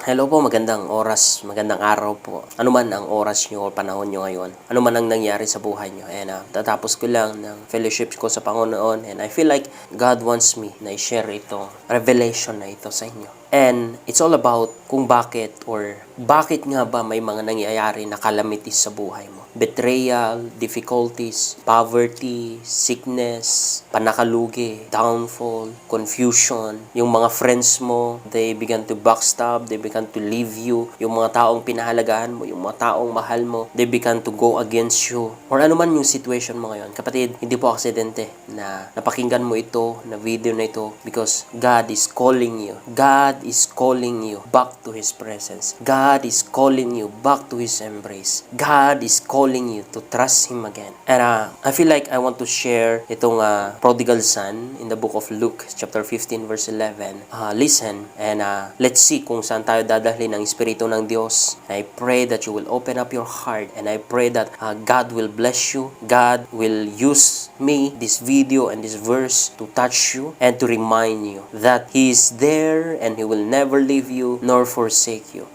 Hello po, magandang oras, magandang araw po. Ano man ang oras nyo o panahon nyo ngayon, ano man ang nangyari sa buhay nyo. And tatapos ko lang ng fellowship ko sa Panginoon and I feel like God wants me na i-share ito, revelation na ito sa inyo. And it's all about kung bakit nga ba may mga nangyayari na calamities sa buhay mo. Betrayal, difficulties, poverty, sickness, panakalugi, downfall, confusion. Yung mga friends mo, they began to backstab, they began to leave you. Yung mga taong pinahalagahan mo, yung mga taong mahal mo, they began to go against you. Or ano man yung situation mo ngayon. Kapatid, hindi po aksidente na napakinggan mo ito, na video na ito, because God is calling you. God is calling you back to His presence. God is calling you back to His embrace. God is calling you to trust Him again. And I feel like I want to share itong prodigal son in the book of Luke chapter 15 verse 11. Listen and let's see kung saan tayo dadalhin ng Espiritu ng Diyos. I pray that you will open up your heart and I pray that God will bless you. God will use me, this video and this verse to touch you and to remind you that He is there and He will never leave you nor forsake you.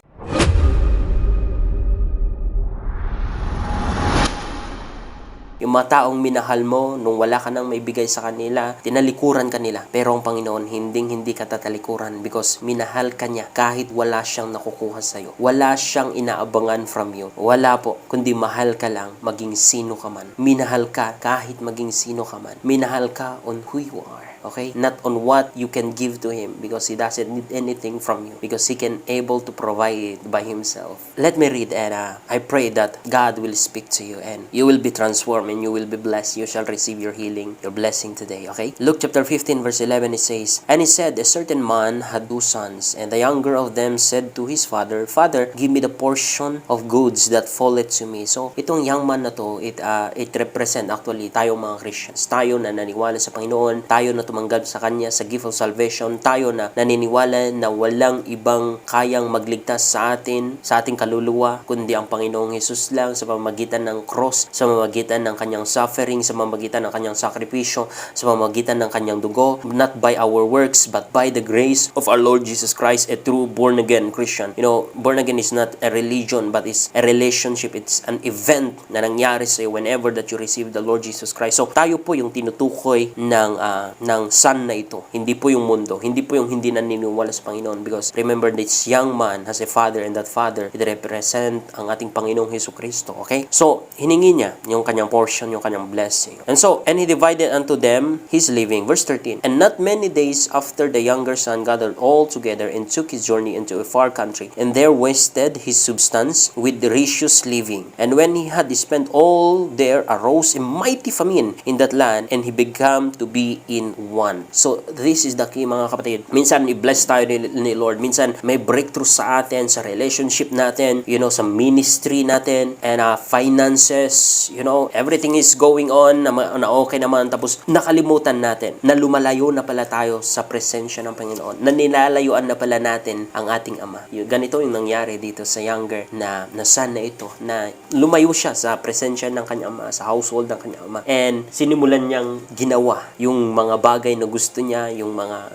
Yung mga taong minahal mo, nung wala ka nang maibigay sa kanila, tinalikuran ka nila. Pero ang Panginoon, hindi ka tatalikuran because minahal ka niya kahit wala siyang nakukuha sa'yo. Wala siyang inaabangan from you. Wala po, kundi mahal ka lang maging sino ka man. Minahal ka kahit maging sino ka man. Minahal ka on who you are. Okay? Not on what you can give to Him because He doesn't need anything from you because He can able to provide it by Himself. Let me read and I pray that God will speak to you and you will be transformed and you will be blessed. You shall receive your healing, your blessing today. Okay? Luke chapter 15 verse 11 it says, "And he said, a certain man had 2 sons, and the younger of them said to his father, Father, give me the portion of goods that falleth to me." So, itong young man na to, it represent actually tayo mga Christians. Tayo na naniwala sa Panginoon, tayo na tumanggap sa Kanya sa gift of salvation, tayo na naniniwala na walang ibang kayang magligtas sa atin, sa ating kaluluwa, kundi ang Panginoong Hesus lang sa pamamagitan ng cross, sa pamamagitan ng Kanyang suffering, sa pamamagitan ng Kanyang sakripisyo, sa pamamagitan ng Kanyang dugo, not by our works, but by the grace of our Lord Jesus Christ, a true born-again Christian. You know, born again is not a religion, but it's a relationship. It's an event na nangyari sa iyo whenever that you receive the Lord Jesus Christ. So, tayo po yung tinutukoy ng son na ito. Hindi po yung mundo. Hindi po yung hindi naniniwala sa Panginoon. Because remember, this young man has a father and that father, it represent ang ating Panginoong Hesus Kristo. Okay? So, hiningi niya yung kanyang portion, yung kanyang blessing. And so, and he divided unto them his living. Verse 13. And not many days after the younger son gathered all together and took his journey into a far country, and there wasted his substance with riotous living. And when he had spent all, there arose a mighty famine in that land, and he began to be in want. So, this is the key mga kapatid. Minsan, i-bless tayo ni Lord. Minsan, may breakthrough sa atin, sa relationship natin, sa ministry natin, and finances, everything is going on, na okay naman, tapos nakalimutan natin na lumalayo na pala tayo sa presensya ng Panginoon. Na nilalayuan na pala natin ang ating Ama. Ganito yung nangyari dito sa younger na son na ito, na lumayo siya sa presensya ng kanyang Ama, sa household ng kanyang Ama. And sinimulan niyang ginawa yung mga bagay na gusto niya,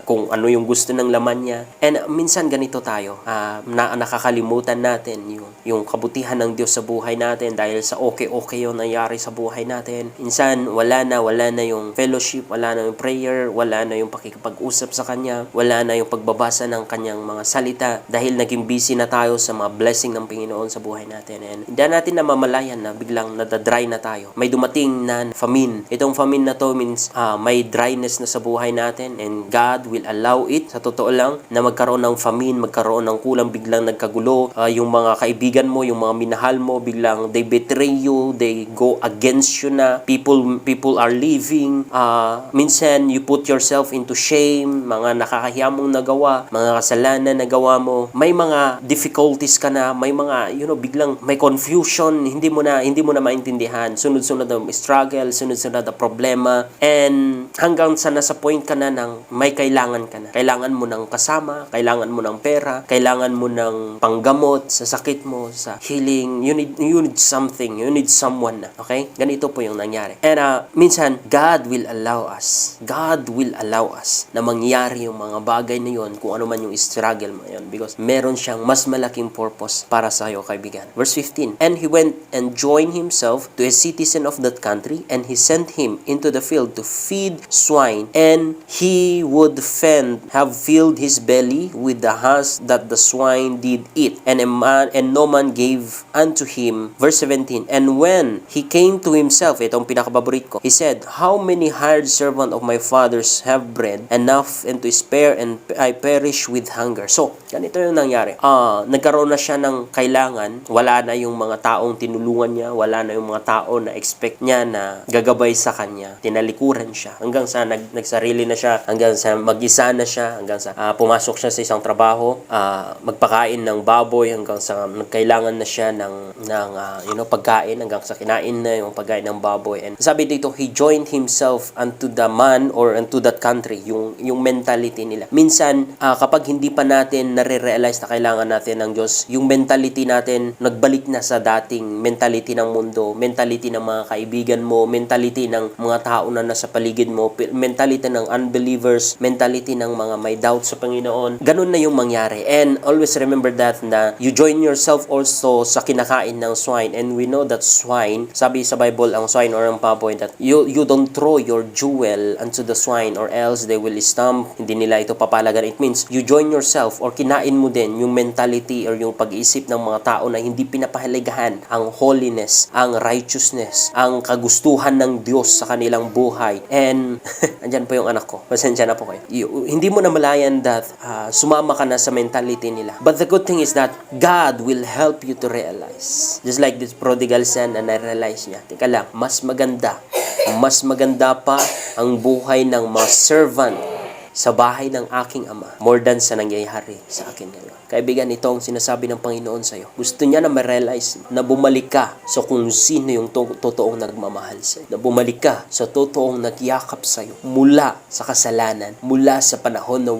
kung ano yung gusto ng laman niya. And minsan ganito tayo, nakakalimutan natin yung kabutihan ng Diyos sa buhay natin dahil sa okay yung nangyari sa buhay natin. Minsan wala na yung fellowship, wala na yung prayer, wala na yung pakikipag-usap sa Kanya, wala na yung pagbabasa ng Kanyang mga salita dahil naging busy na tayo sa mga blessing ng Panginoon sa buhay natin. And hindi natin namamalayan na biglang nadadry na tayo. May dumating na famine. Itong famine na to means may dryness na sa buhay natin and God will allow it. Sa totoo lang na magkaroon ng famine, magkaroon ng kulang, biglang nagkagulo. Yung mga kaibigan mo, yung mga minahal mo, biglang they betray you, they go against you na. People are leaving. Minsan, you put yourself into shame, mga nakakahiya mong nagawa, mga kasalanan na gawa mo. May mga difficulties ka na, may mga, biglang may confusion, hindi mo na maintindihan. Sunod-sunod ang struggle, sunod-sunod ang problema. And hanggang sa nasa point ka na ng may kailangan ka na. Kailangan mo ng kasama, kailangan mo ng pera, kailangan mo ng panggamot sa sakit mo, sa healing. You need something, you need someone na. Okay? Ganito po yung nangyari. And minsan, God will allow us na mangyari yung mga bagay na yun, kung ano man yung struggle mo yun, because meron siyang mas malaking purpose para sa iyo, kaibigan. Verse 15, and he went and joined himself to a citizen of that country, and he sent him into the field to feed swine, and he would have filled his belly with the husk that the swine did eat, and no man gave unto him. Verse 17, and when he came to himself, itong pinakapaborit ko, he said, how many hired servant of my fathers have bread enough and to spare, and I perish with hunger. So, ganito yung nangyari. Nagkaroon na siya ng kailangan, wala na yung mga taong tinulungan niya, wala na yung mga tao na expect niya na gagabay sa kanya. Tinalikuran siya hanggang sa nagsarili na siya, hanggang sa mag-isa na siya, hanggang sa pumasok siya sa isang trabaho, magpakain ng baboy, hanggang sa nagkailangan na siya ng pagkain, hanggang sa kinain na yung pagkain ng baboy. And sabi dito, he joined himself unto the man or unto that country, yung mentality nila. Minsan, kapag hindi pa natin nare-realize na kailangan natin ng Diyos, yung mentality natin nagbalik na sa dating mentality ng mundo, mentality ng mga kaibigan mo, mentality ng mga tao na nasa paligid mo, mentality ng unbelievers, mentality ng mga may doubt sa Panginoon. Ganun na yung mangyari. And always remember that na you join yourself also sa kinakain ng swine. And we know that swine, sabi sa Bible, ang swine or ang baboy, that you don't throw your jewel unto the swine or else they will stomp. Hindi nila ito papalagan. It means you join yourself or kinain mo din yung mentality or yung pag-iisip ng mga tao na hindi pinapahalagaan ang holiness, ang righteousness, ang kagustuhan ng Diyos sa kanilang buhay. And andyan po yung anak ko. Pasensya na po kayo. Hindi mo na malayan that sumama ka na sa mentality nila. But the good thing is that God will help you to realize. Just like this prodigal son na na-realize niya. Teka lang, mas maganda pa ang buhay ng mga servant sa bahay ng aking ama more than sa nangyayari sa akin ngayon. Kaibigan, ito ang sinasabi ng Panginoon sa iyo. Gusto niya na ma-realize na bumalik ka sa kung sino yung totoong nagmamahal sa iyo. Na bumalik ka sa totoong nagyakap sa iyo mula sa kasalanan, mula sa panahon na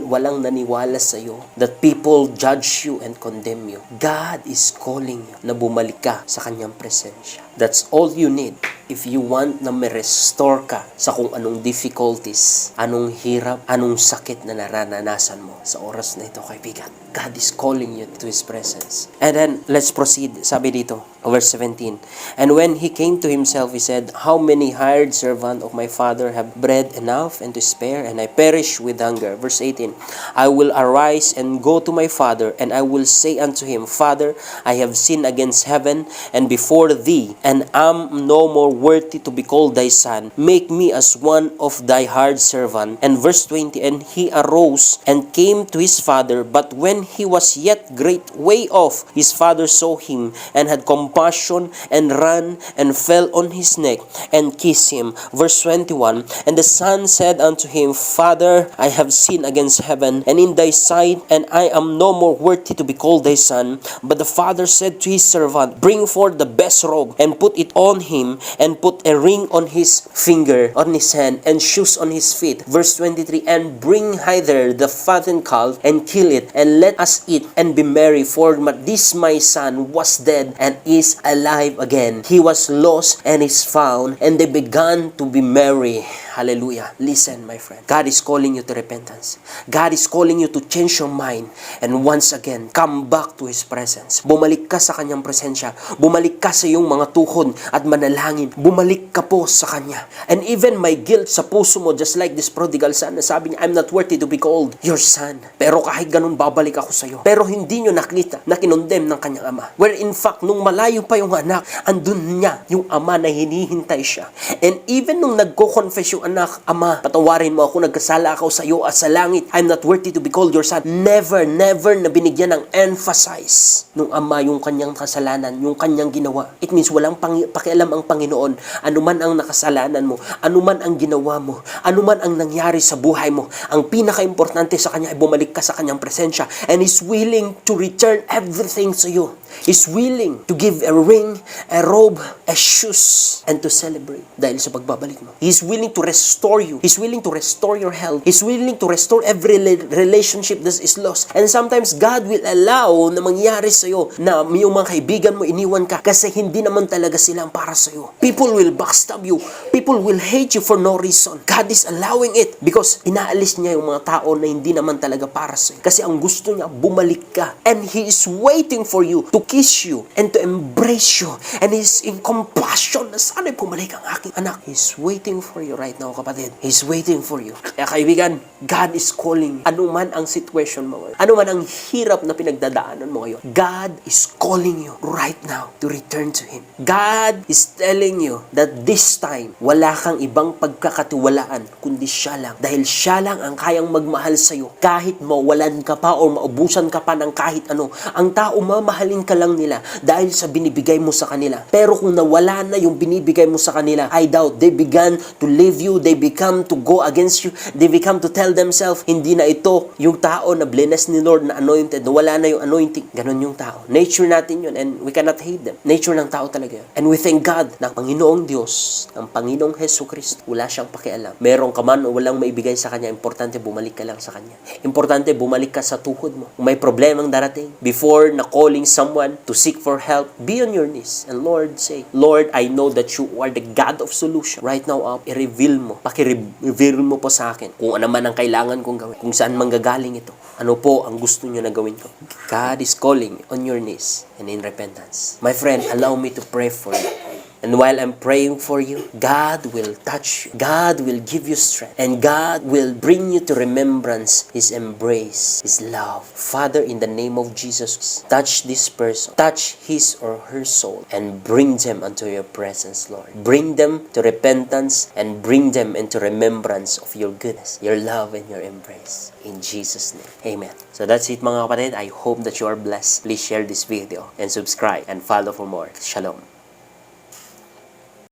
walang naniwala sa iyo, that people judge you and condemn you. God is calling you na bumalik ka sa kanyang presensya. That's all you need if you want na ma-restore ka sa kung anong difficulties, anong hirap, anong sakit na naranasan mo sa oras na ito, kaibigan. God is calling you to His presence. And then, let's proceed. Sabi dito, verse 17, and when he came to himself, he said, how many hired servants of my father have bread enough and to spare, and I perish with hunger. Verse 18, I will arise and go to my father, and I will say unto him, Father, I have sinned against heaven and before thee, and am no more worthy to be called thy son. Make me as one of thy hired servant. And verse 20, and he arose and came to his father, but when he was yet great way off, his father saw him and had compassion and ran and fell on his neck and kissed him. Verse 21, and the son said unto him, Father, I have sinned against heaven and in thy sight, and I am no more worthy to be called thy son. But the father said to his servant, Bring forth the best robe and put it on him, and put a ring on his finger, on his hand, and shoes on his feet. Verse 23, and bring hither the fattened calf and kill it, and let us eat and be merry, for this my son was dead and is alive again. He was lost and is found, and they began to be merry. Hallelujah. Listen, my friend. God is calling you to repentance. God is calling you to change your mind and once again, come back to His presence. Bumalik ka sa Kanyang presensya. Bumalik ka sa iyong mga tuhod at manalangin. Bumalik ka po sa Kanya. And even my guilt sa puso mo, just like this prodigal son, na sabi niya, I'm not worthy to be called your son. Pero kahit ganun, babalik ako sa iyo. Pero hindi nyo nakita na kinondem ng kanyang ama. Where in fact, nung malayo pa yung anak, andun niya yung ama na hinihintay siya. And even nung nagko-confess yung anak, Ama, patawarin mo ako, nagkasala ako sa iyo at sa langit. I'm not worthy to be called your son. Never na binigyan ng emphasize nung ama yung kanyang kasalanan, yung kanyang ginawa. It means walang pakialam ang Panginoon. Anuman ang nakasalanan mo, anuman ang ginawa mo, anuman ang nangyari sa buhay mo, ang pinaka-importante sa kanya ay bumalik ka sa kanyang presensya. And He's willing to return everything to you. He's willing to give a ring, a robe, a shoes, and to celebrate dahil sa pagbabalik mo. He's willing to restore you. He's willing to restore your health. He's willing to restore every relationship that is lost. And sometimes God will allow na mangyari sa'yo na yung mga kaibigan mo iniwan ka kasi hindi naman talaga sila ang para sa'yo. People will backstab you. People will hate you for no reason. God is allowing it because inaalis niya yung mga tao na hindi naman talaga para sa'yo. Kasi ang gusto niya, bumalik ka. And He is waiting for you to kiss you and to embrace you. And He's in compassion na sana'y bumalik ang aking anak. He's waiting for you right now, kapatid. He's waiting for you. Kaya kaibigan, God is calling. Ano man ang situation mo ngayon, ano man ang hirap na pinagdadaanan mo ngayon, God is calling you right now to return to Him. God is telling you that this time, wala kang ibang pagkakatiwalaan kundi siya lang. Dahil siya lang ang kayang magmahal sa'yo. Kahit mawalan ka pa o maubusan ka pa ng kahit ano, ang tao mamahalin ka lang nila dahil sa binibigay mo sa kanila. Pero kung nawala na yung binibigay mo sa kanila, I doubt they began to leave you, they become to go against you, they become to tell themselves, hindi na ito yung tao na blessed ni Lord, na anointed, na wala na yung anointing. Ganon yung tao. Nature natin yun and we cannot hate them. Nature ng tao talaga yun. And we thank God na Panginoong Diyos, ang Panginoong Hesus Kristo, wala siyang pakialam. Meron ka man o walang maibigay sa Kanya, importante bumalik ka lang sa Kanya. Importante bumalik ka sa tuhod mo. Kung may problemang darating, before na calling someone to seek for help, be on your knees and Lord, say, Lord, I know that you are the God of solution. Right now, i-reveal mo, paki-reveal mo po sa akin kung ano man ang kailangan kong gawin, kung saan manggagaling ito. Ano po ang gusto nyo na gawin ko? God is calling on your knees and in repentance. My friend, allow me to pray for you. And while I'm praying for you, God will touch you. God will give you strength. And God will bring you to remembrance His embrace, His love. Father, in the name of Jesus, touch this person. Touch his or her soul. And bring them unto your presence, Lord. Bring them to repentance and bring them into remembrance of your goodness, your love, and your embrace. In Jesus' name. Amen. So that's it mga kapatid. I hope that you are blessed. Please share this video and subscribe and follow for more. Shalom.